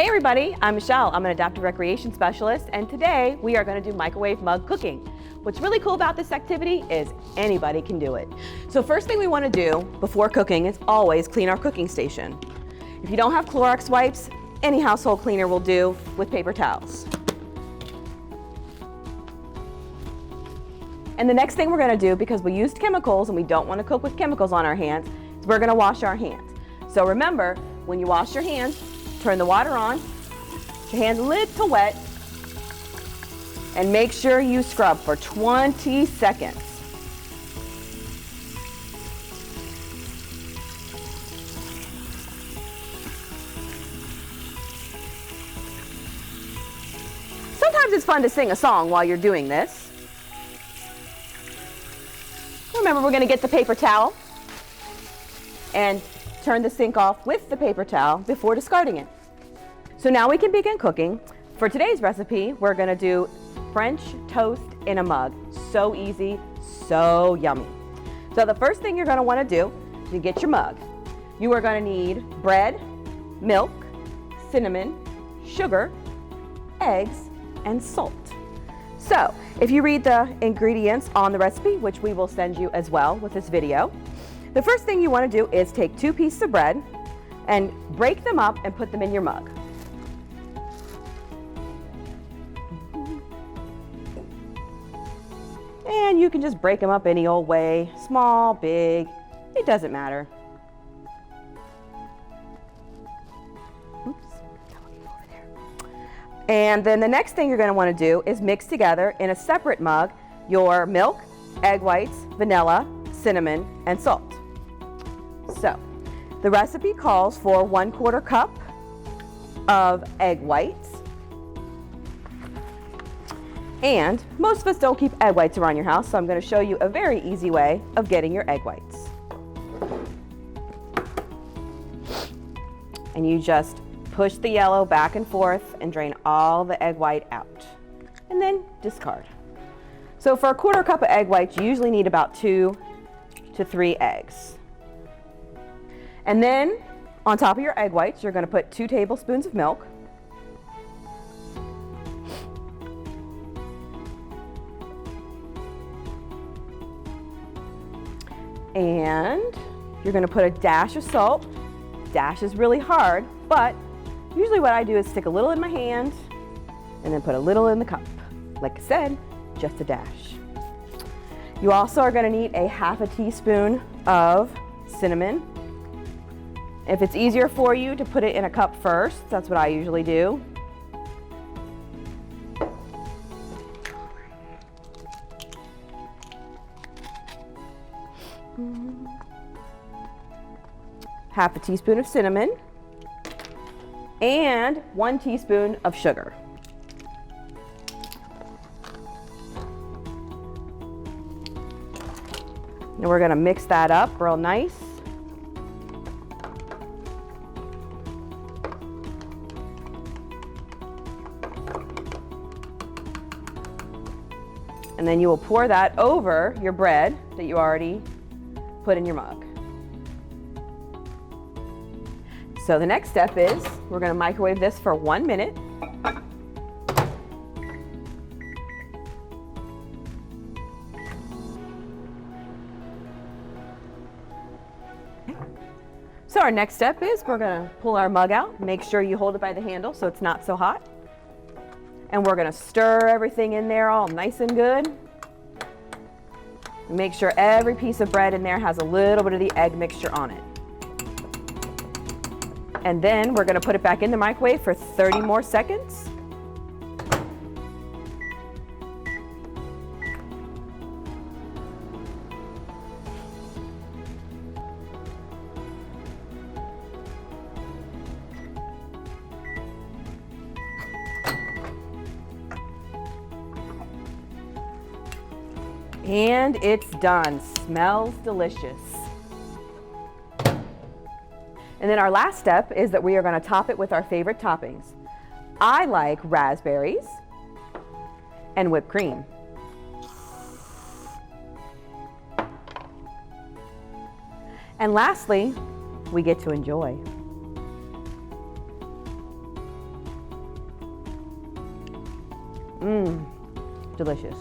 Hey everybody, I'm Michelle. I'm an adaptive recreation specialist, and today we are going to do microwave mug cooking. What's really cool about this activity is anybody can do it. So first thing we want to do before cooking is always clean our cooking station. If you don't have Clorox wipes, any household cleaner will do with paper towels. And the next thing we're going to do, because we used chemicals and we don't want to cook with chemicals on our hands, is we're going to wash our hands. So remember, when you wash your hands, turn the water on, your hands a little wet, and make sure you scrub for 20 seconds. Sometimes it's fun to sing a song while you're doing this. Remember, we're going to get the paper towel and turn the sink off with the paper towel before discarding it. So now we can begin cooking. For today's recipe, we're going to do French toast in a mug. So easy, so yummy. So the first thing you're going to want to do is you get your mug. You are going to need bread, milk, cinnamon, sugar, eggs, and salt. So if you read the ingredients on the recipe, which we will send you as well with this video, the first thing you want to do is take 2 pieces of bread and break them up and put them in your mug. And you can just break them up any old way, small, big, it doesn't matter. Oops. And then the next thing you're going to want to do is mix together in a separate mug your milk, egg whites, vanilla, cinnamon, and salt. So the recipe calls for 1/4 cup of egg whites. And most of us don't keep egg whites around your house, so I'm going to show you a very easy way of getting your egg whites. And you just push the yellow back and forth and drain all the egg white out. And then discard. So for 1/4 cup of egg whites, you usually need about 2 to 3 eggs. And then on top of your egg whites, you're going to put 2 tablespoons of milk. And you're going to put a dash of salt. Dash is really hard, but usually what I do is stick a little in my hand and then put a little in the cup. Like I said, just a dash. You also are going to need a 1/2 teaspoon of cinnamon. If it's easier for you to put it in a cup first, that's what I usually do. Half a teaspoon of cinnamon and 1 teaspoon of sugar. And we're going to mix that up real nice. And then you will pour that over your bread that you already put in your mug. So the next step is we're going to microwave this for 1 minute. So our next step is we're going to pull our mug out. Make sure you hold it by the handle so it's not so hot. And we're going to stir everything in there all nice and good. Make sure every piece of bread in there has a little bit of the egg mixture on it. And then we're going to put it back in the microwave for 30 more seconds. And it's done. Smells delicious. And then our last step is that we are going to top it with our favorite toppings. I like raspberries and whipped cream. And lastly, we get to enjoy. Mmm, delicious.